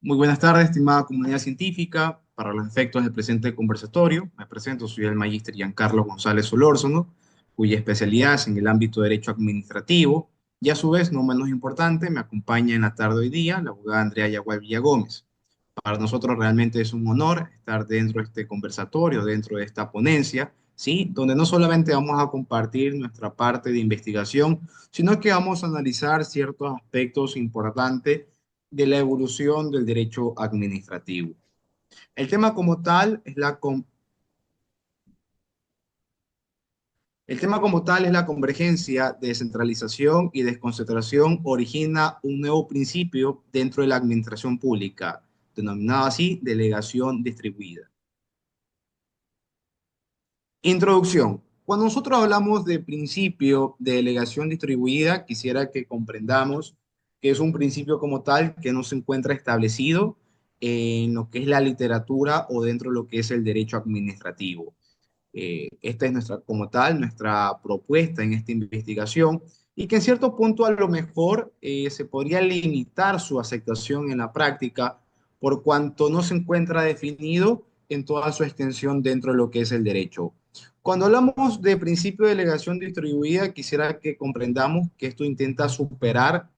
Muy buenas tardes, estimada comunidad científica. Para los efectos del presente conversatorio, me presento, soy el magíster Giancarlo González Solórzano, cuya especialidad es en el ámbito de derecho administrativo, y a su vez, no menos importante, me acompaña en la tarde de hoy día la abogada Andrea Yaguay Villagómez. Para nosotros realmente es un honor estar dentro de este conversatorio, dentro de esta ponencia, ¿sí? Donde no solamente vamos a compartir nuestra parte de investigación, sino que vamos a analizar ciertos aspectos importantes de la evolución del derecho administrativo. El tema como tal es el tema como tal es la convergencia de descentralización y desconcentración origina un nuevo principio dentro de la administración pública, denominado así delegación distribuida. Introducción. Cuando nosotros hablamos de principio de delegación distribuida, quisiera que comprendamos que es un principio como tal que no se encuentra establecido en lo que es la literatura o dentro de lo que es el derecho administrativo. Esta es nuestra, como tal, nuestra propuesta en esta investigación y que en cierto punto a lo mejor se podría limitar su aceptación en la práctica por cuanto no se encuentra definido en toda su extensión dentro de lo que es el derecho. Cuando hablamos de principio de delegación distribuida, quisiera que comprendamos que esto intenta superar,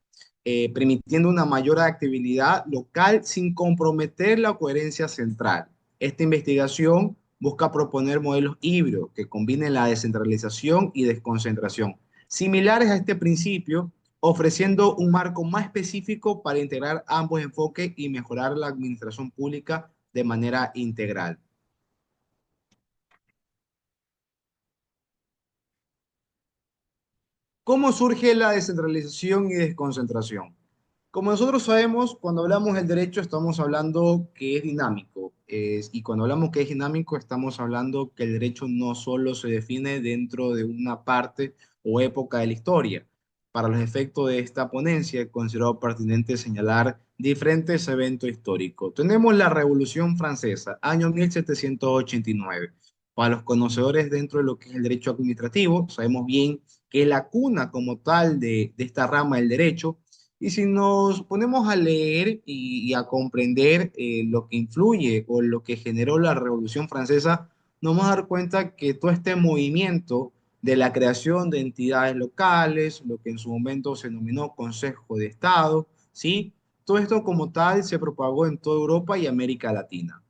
permitiendo una mayor actividad local sin comprometer la coherencia central. Esta investigación busca proponer modelos híbridos que combinen la descentralización y desconcentración, similares a este principio, ofreciendo un marco más específico para integrar ambos enfoques y mejorar la administración pública de manera integral. ¿Cómo surge la descentralización y desconcentración? Como nosotros sabemos, cuando hablamos del derecho estamos hablando que es dinámico. Y cuando hablamos que es dinámico, estamos hablando que el derecho no solo se define dentro de una parte o época de la historia. Para los efectos de esta ponencia, he considerado pertinente señalar diferentes eventos históricos. Tenemos la Revolución Francesa, año 1789. Para los conocedores dentro de lo que es el derecho administrativo, sabemos bien que la cuna como tal de esta rama del derecho. Y si nos ponemos a leer y a comprender lo que influye o lo que generó la Revolución Francesa, nos vamos a dar cuenta que todo este movimiento de la creación de entidades locales, lo que en su momento se denominó Consejo de Estado, ¿sí? Todo esto como tal se propagó en toda Europa y América Latina.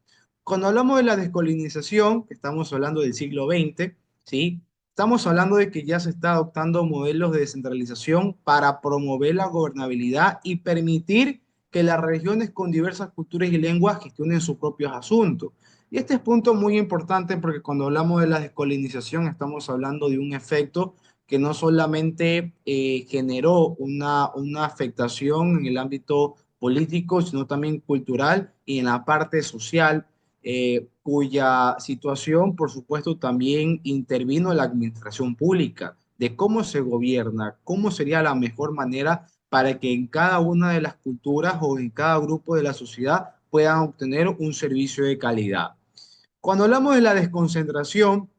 Cuando hablamos de la descolonización, que estamos hablando del siglo XX, ¿sí? Estamos hablando de que ya se está adoptando modelos de descentralización para promover la gobernabilidad y permitir que las regiones con diversas culturas y lenguas gestionen sus propios asuntos. Y este es punto muy importante porque cuando hablamos de la descolonización estamos hablando de un efecto que no solamente generó una afectación en el ámbito político, sino también cultural y en la parte social, cuya situación, por supuesto, también intervino en la administración pública, de cómo se gobierna, cómo sería la mejor manera para que en cada una de las culturas o en cada grupo de la sociedad puedan obtener un servicio de calidad. Cuando hablamos de la desconcentración,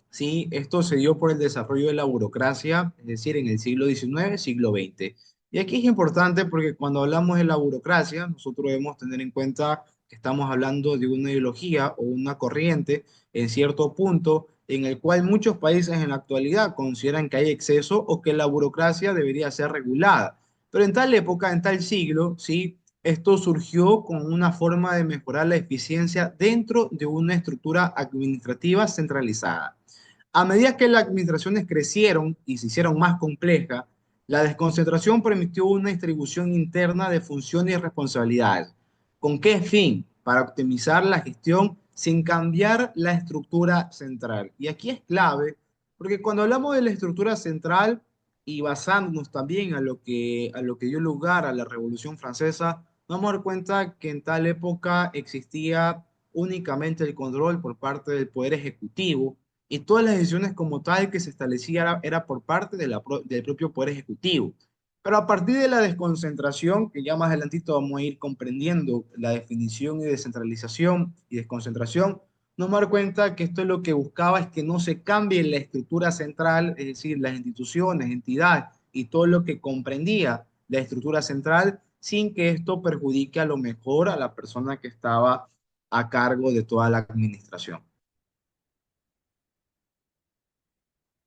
sí, esto se dio por el desarrollo de la burocracia, es decir, en el siglo XIX, siglo XX. Y aquí es importante porque cuando hablamos de la burocracia, nosotros debemos tener en cuenta que estamos hablando de una ideología o una corriente en cierto punto en el cual muchos países en la actualidad consideran que hay exceso o que la burocracia debería ser regulada. Pero en tal época, en tal siglo, sí, esto surgió con una forma de mejorar la eficiencia dentro de una estructura administrativa centralizada. A medida que las administraciones crecieron y se hicieron más complejas, la desconcentración permitió una distribución interna de funciones y responsabilidades. ¿Con qué fin? Para optimizar la gestión sin cambiar la estructura central. Y aquí es clave, porque cuando hablamos de la estructura central y basándonos también a lo que dio lugar a la Revolución Francesa, nos vamos a dar cuenta que en tal época existía únicamente el control por parte del Poder Ejecutivo y todas las decisiones como tal que se establecía era por parte de del propio Poder Ejecutivo. Pero a partir de la desconcentración, que ya más adelantito vamos a ir comprendiendo la definición y descentralización y desconcentración, nos dar cuenta que esto es lo que buscaba es que no se cambie la estructura central, es decir, las instituciones, entidades y todo lo que comprendía la estructura central, sin que esto perjudique a lo mejor a la persona que estaba a cargo de toda la administración.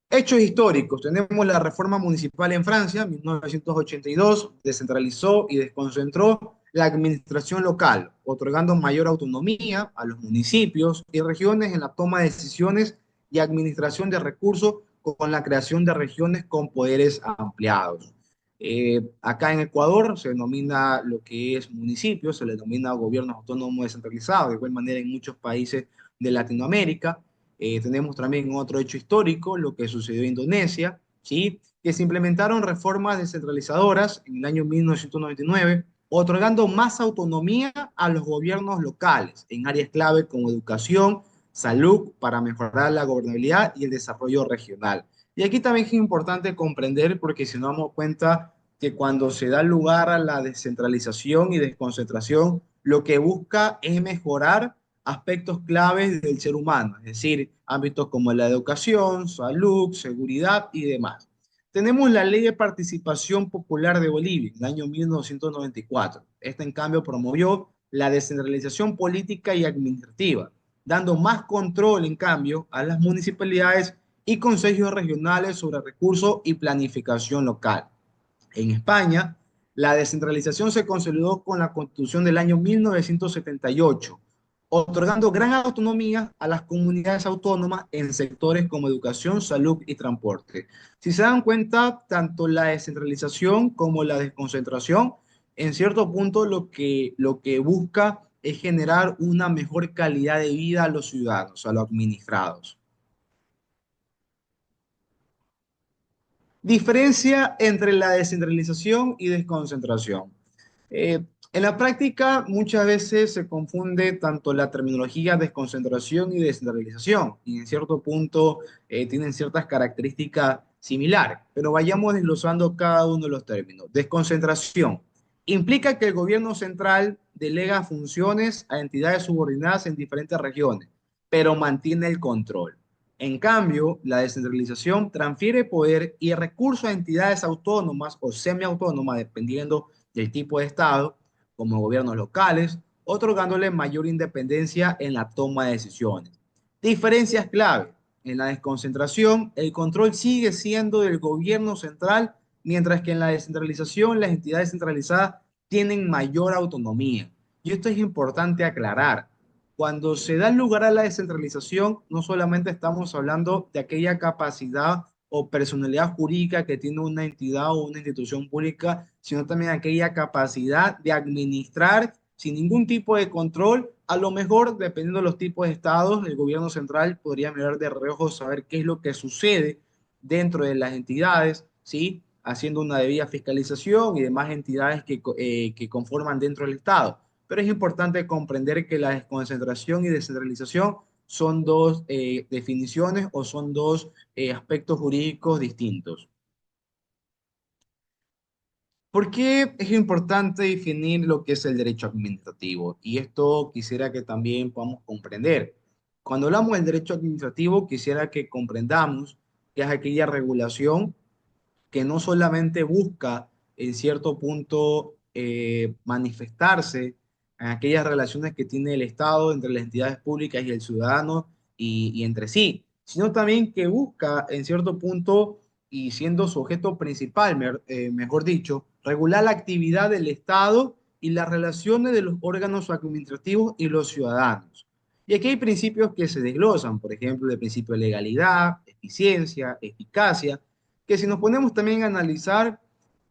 Hechos históricos. Tenemos la reforma municipal en Francia, 1982, descentralizó y desconcentró la administración local, otorgando mayor autonomía a los municipios y regiones en la toma de decisiones y administración de recursos con la creación de regiones con poderes ampliados. Acá en Ecuador se denomina lo que es municipio, se le denomina gobiernos autónomos descentralizados, de igual manera en muchos países de Latinoamérica. Tenemos también otro hecho histórico, lo que sucedió en Indonesia, ¿sí? Que se implementaron reformas descentralizadoras en el año 1999, otorgando más autonomía a los gobiernos locales en áreas clave como educación, salud, para mejorar la gobernabilidad y el desarrollo regional. Y aquí también es importante comprender, porque si nos damos cuenta que cuando se da lugar a la descentralización y desconcentración, lo que busca es mejorar aspectos claves del ser humano, es decir, ámbitos como la educación, salud, seguridad y demás. Tenemos la Ley de Participación Popular de Bolivia, en el año 1994. Esta, en cambio, promovió la descentralización política y administrativa, dando más control, en cambio, a las municipalidades y consejos regionales sobre recursos y planificación local. En España, la descentralización se consolidó con la Constitución del año 1978, otorgando gran autonomía a las comunidades autónomas en sectores como educación, salud y transporte. Si se dan cuenta, tanto la descentralización como la desconcentración, en cierto punto lo que busca es generar una mejor calidad de vida a los ciudadanos, a los administrados. Diferencia entre la descentralización y desconcentración. Eh, en la práctica, muchas veces se confunde tanto la terminología desconcentración y descentralización, y en cierto punto tienen ciertas características similares, pero vayamos desglosando cada uno de los términos. Desconcentración implica que el gobierno central delega funciones a entidades subordinadas en diferentes regiones, pero mantiene el control. En cambio, la descentralización transfiere poder y recursos a entidades autónomas o semiautónomas, dependiendo del tipo de Estado, como gobiernos locales, otorgándole mayor independencia en la toma de decisiones. Diferencias clave. En la desconcentración, el control sigue siendo del gobierno central, mientras que en la descentralización las entidades centralizadas tienen mayor autonomía. Y esto es importante aclarar. Cuando se da lugar a la descentralización, no solamente estamos hablando de aquella capacidad o personalidad jurídica que tiene una entidad o una institución pública, sino también aquella capacidad de administrar sin ningún tipo de control. A lo mejor, dependiendo de los tipos de estados, el gobierno central podría mirar de reojo, saber qué es lo que sucede dentro de las entidades, ¿sí? Haciendo una debida fiscalización y demás entidades que conforman dentro del Estado. Pero es importante comprender que la desconcentración y descentralización son dos definiciones o son dos aspectos jurídicos distintos. ¿Por qué es importante definir lo que es el derecho administrativo? Y esto quisiera que también podamos comprender. Cuando hablamos del derecho administrativo, quisiera que comprendamos que es aquella regulación que no solamente busca en cierto punto manifestarse en aquellas relaciones que tiene el Estado entre las entidades públicas y el ciudadano y entre sí, sino también que busca en cierto punto y siendo su objeto principal, mejor dicho, regular la actividad del Estado y las relaciones de los órganos administrativos y los ciudadanos. Y aquí hay principios que se desglosan, por ejemplo, el principio de legalidad, eficiencia, eficacia, que si nos ponemos también a analizar,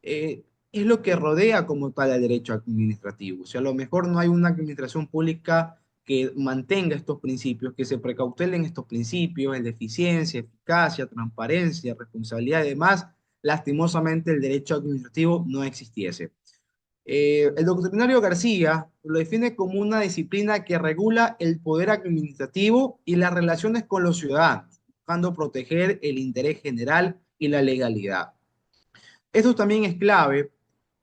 es lo que rodea como tal el derecho administrativo. O sea, a lo mejor no hay una administración pública que mantenga estos principios, que se precautelen estos principios, el de eficiencia, eficacia, transparencia, responsabilidad y demás, lastimosamente el derecho administrativo no existiese. El doctrinario García lo define como una disciplina que regula el poder administrativo y las relaciones con los ciudadanos, buscando proteger el interés general y la legalidad. Esto también es clave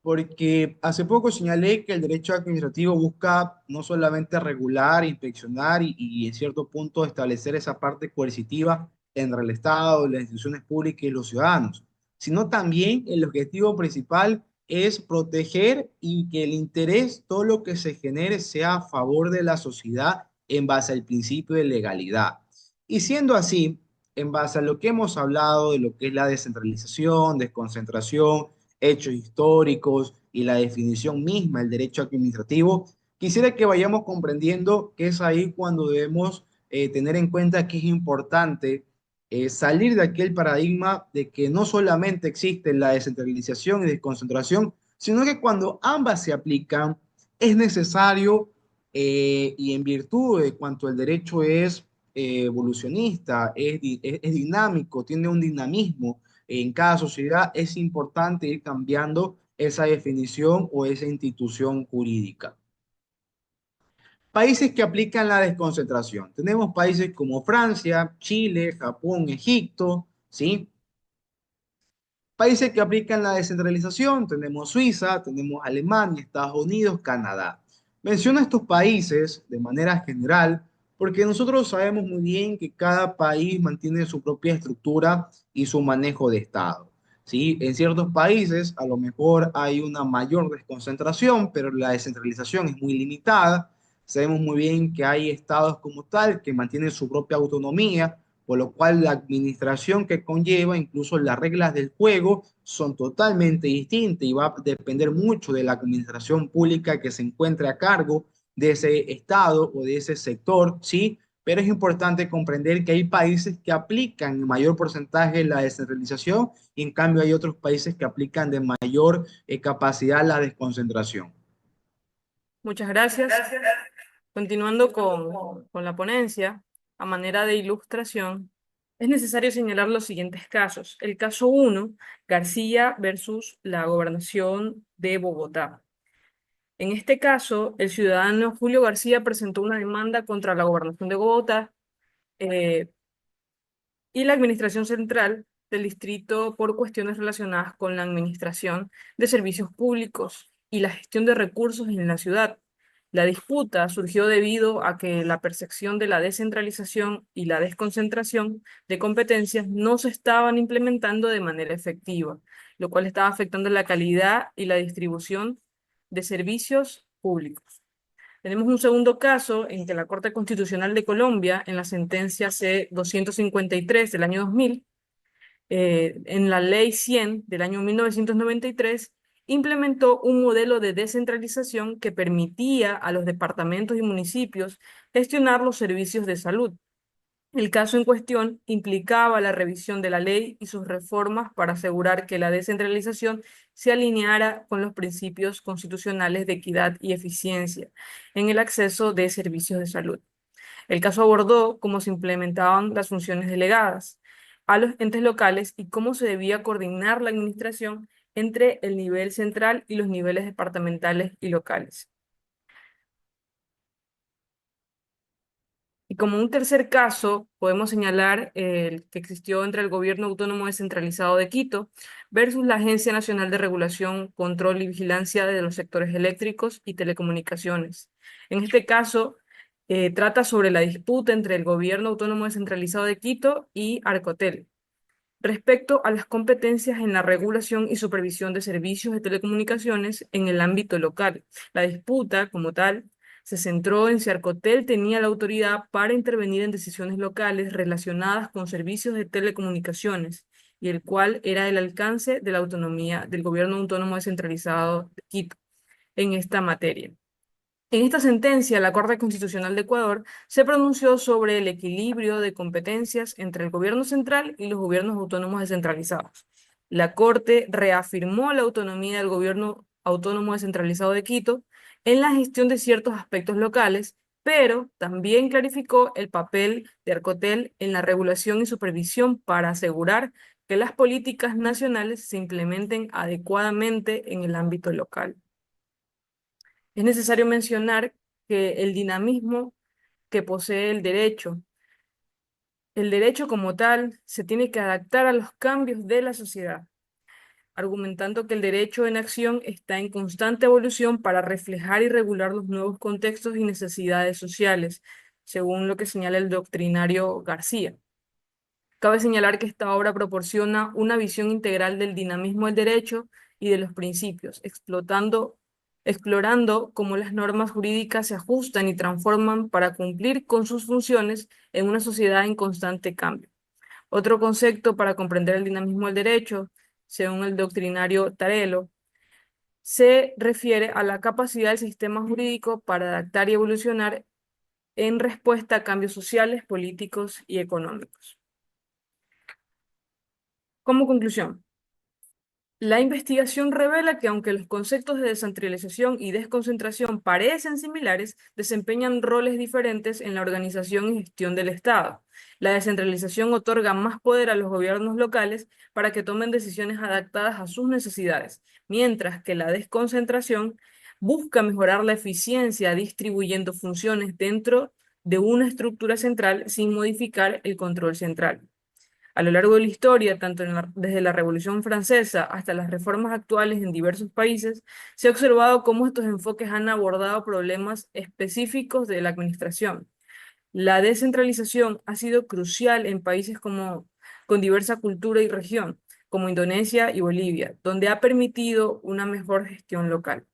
porque hace poco señalé que el derecho administrativo busca no solamente regular, inspeccionar y en cierto punto establecer esa parte coercitiva entre el Estado, las instituciones públicas y los ciudadanos, sino también el objetivo principal es proteger y que el interés, todo lo que se genere, sea a favor de la sociedad en base al principio de legalidad. Y siendo así, en base a lo que hemos hablado de lo que es la descentralización, desconcentración, hechos históricos y la definición misma, el derecho administrativo, quisiera que vayamos comprendiendo que es ahí cuando debemos tener en cuenta que es importante salir de aquel paradigma de que no solamente existe la descentralización y desconcentración, sino que cuando ambas se aplican, es necesario y en virtud de cuanto el derecho es evolucionista, es dinámico, tiene un dinamismo en cada sociedad, es importante ir cambiando esa definición o esa institución jurídica. Países que aplican la desconcentración. Tenemos países como Francia, Chile, Japón, Egipto, ¿sí? Países que aplican la descentralización, tenemos Suiza, tenemos Alemania, Estados Unidos, Canadá. Menciono estos países de manera general porque nosotros sabemos muy bien que cada país mantiene su propia estructura y su manejo de Estado. ¿Sí? En ciertos países a lo mejor hay una mayor desconcentración, pero la descentralización es muy limitada. Sabemos muy bien que hay estados como tal que mantienen su propia autonomía, por lo cual la administración que conlleva, incluso las reglas del juego, son totalmente distintas y va a depender mucho de la administración pública que se encuentre a cargo de ese estado o de ese sector, ¿sí? Pero es importante comprender que hay países que aplican en mayor porcentaje la descentralización y en cambio hay otros países que aplican de mayor capacidad la desconcentración. Muchas gracias. Continuando con la ponencia, a manera de ilustración, es necesario señalar los siguientes casos. El caso 1, García versus la Gobernación de Bogotá. En este caso, el ciudadano Julio García presentó una demanda contra la Gobernación de Bogotá eh, y la Administración Central del distrito por cuestiones relacionadas con la administración de servicios públicos y la gestión de recursos en la ciudad. La disputa surgió debido a que la percepción de la descentralización y la desconcentración de competencias no se estaban implementando de manera efectiva, lo cual estaba afectando la calidad y la distribución de servicios públicos. Tenemos un segundo caso en que la Corte Constitucional de Colombia, en la sentencia C-253 del año 2000, en la Ley 100 del año 1993, implementó un modelo de descentralización que permitía a los departamentos y municipios gestionar los servicios de salud. El caso en cuestión implicaba la revisión de la ley y sus reformas para asegurar que la descentralización se alineara con los principios constitucionales de equidad y eficiencia en el acceso de servicios de salud. El caso abordó cómo se implementaban las funciones delegadas a los entes locales y cómo se debía coordinar la administración entre el nivel central y los niveles departamentales y locales. Y como un tercer caso, podemos señalar el que existió entre el Gobierno Autónomo Descentralizado de Quito versus la Agencia Nacional de Regulación, Control y Vigilancia de los Sectores Eléctricos y Telecomunicaciones. En este caso, trata sobre la disputa entre el Gobierno Autónomo Descentralizado de Quito y Arcotel respecto a las competencias en la regulación y supervisión de servicios de telecomunicaciones en el ámbito local. La disputa, como tal, se centró en si Arcotel tenía la autoridad para intervenir en decisiones locales relacionadas con servicios de telecomunicaciones y el cual era el alcance de la autonomía del Gobierno Autónomo Descentralizado de Quito en esta materia. En esta sentencia, la Corte Constitucional de Ecuador se pronunció sobre el equilibrio de competencias entre el gobierno central y los gobiernos autónomos descentralizados. La Corte reafirmó la autonomía del gobierno autónomo descentralizado de Quito en la gestión de ciertos aspectos locales, pero también clarificó el papel de Arcotel en la regulación y supervisión para asegurar que las políticas nacionales se implementen adecuadamente en el ámbito local. Es necesario mencionar que el dinamismo que posee el derecho como tal, se tiene que adaptar a los cambios de la sociedad, argumentando que el derecho en acción está en constante evolución para reflejar y regular los nuevos contextos y necesidades sociales, según lo que señala el doctrinario García. Cabe señalar que esta obra proporciona una visión integral del dinamismo del derecho y de los principios, explorando cómo las normas jurídicas se ajustan y transforman para cumplir con sus funciones en una sociedad en constante cambio. Otro concepto para comprender el dinamismo del derecho, según el doctrinario Tarelo, se refiere a la capacidad del sistema jurídico para adaptar y evolucionar en respuesta a cambios sociales, políticos y económicos. Como conclusión, la investigación revela que aunque los conceptos de descentralización y desconcentración parecen similares, desempeñan roles diferentes en la organización y gestión del Estado. La descentralización otorga más poder a los gobiernos locales para que tomen decisiones adaptadas a sus necesidades, mientras que la desconcentración busca mejorar la eficiencia distribuyendo funciones dentro de una estructura central sin modificar el control central. A lo largo de la historia, desde la Revolución Francesa hasta las reformas actuales en diversos países, se ha observado cómo estos enfoques han abordado problemas específicos de la administración. La descentralización ha sido crucial en países con diversa cultura y región, como Indonesia y Bolivia, donde ha permitido una mejor gestión local.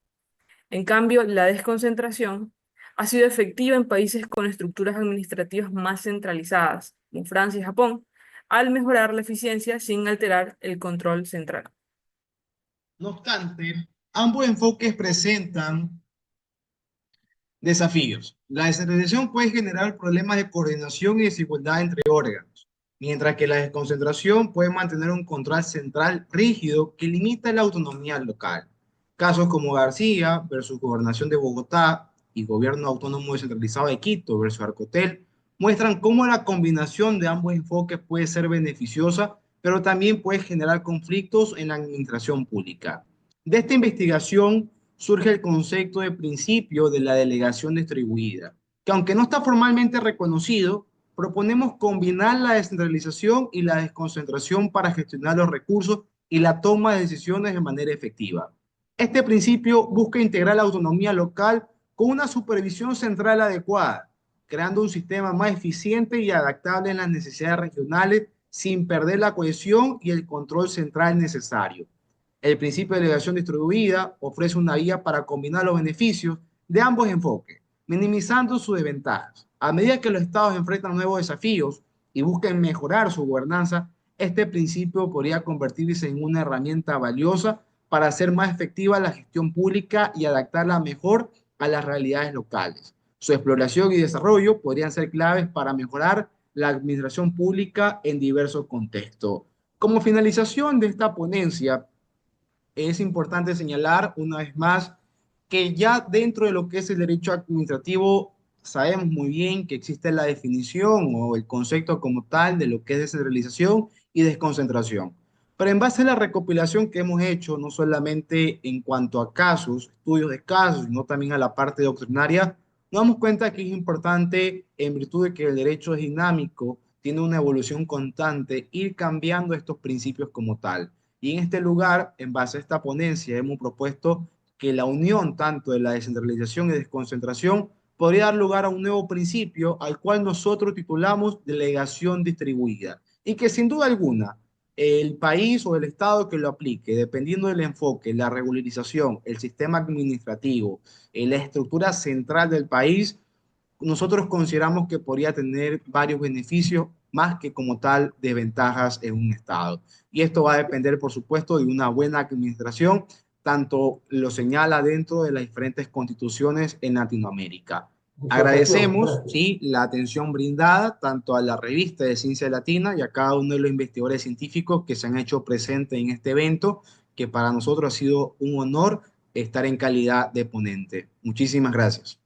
En cambio, la desconcentración ha sido efectiva en países con estructuras administrativas más centralizadas, como Francia y Japón, al mejorar la eficiencia sin alterar el control central. No obstante, ambos enfoques presentan desafíos. La descentralización puede generar problemas de coordinación y desigualdad entre órganos, mientras que la desconcentración puede mantener un control central rígido que limita la autonomía local. Casos como García versus Gobernación de Bogotá y Gobierno Autónomo Descentralizado de Quito versus Arcotel muestran cómo la combinación de ambos enfoques puede ser beneficiosa, pero también puede generar conflictos en la administración pública. De esta investigación surge el concepto de principio de la delegación distribuida, que aunque no está formalmente reconocido, proponemos combinar la descentralización y la desconcentración para gestionar los recursos y la toma de decisiones de manera efectiva. Este principio busca integrar la autonomía local con una supervisión central adecuada, creando un sistema más eficiente y adaptable en las necesidades regionales sin perder la cohesión y el control central necesario. El principio de delegación distribuida ofrece una guía para combinar los beneficios de ambos enfoques, minimizando sus desventajas. A medida que los estados enfrentan nuevos desafíos y busquen mejorar su gobernanza, este principio podría convertirse en una herramienta valiosa para hacer más efectiva la gestión pública y adaptarla mejor a las realidades locales. Su exploración y desarrollo podrían ser claves para mejorar la administración pública en diversos contextos. Como finalización de esta ponencia, es importante señalar una vez más que ya dentro de lo que es el derecho administrativo sabemos muy bien que existe la definición o el concepto como tal de lo que es descentralización y desconcentración. Pero en base a la recopilación que hemos hecho, no solamente en cuanto a casos, estudios de casos, sino también a la parte doctrinaria, nos damos cuenta que es importante, en virtud de que el derecho es dinámico, tiene una evolución constante, ir cambiando estos principios como tal. Y en este lugar, en base a esta ponencia, hemos propuesto que la unión tanto de la descentralización y desconcentración podría dar lugar a un nuevo principio al cual nosotros titulamos delegación distribuida. Y que sin duda alguna, el país o el Estado que lo aplique, dependiendo del enfoque, la regularización, el sistema administrativo, la estructura central del país, nosotros consideramos que podría tener varios beneficios más que como tal desventajas en un Estado. Y esto va a depender, por supuesto, de una buena administración, tanto lo señala dentro de las diferentes constituciones en Latinoamérica. Agradecemos, sí, la atención brindada tanto a la revista de Ciencia Latina y a cada uno de los investigadores científicos que se han hecho presentes en este evento, que para nosotros ha sido un honor estar en calidad de ponente. Muchísimas gracias.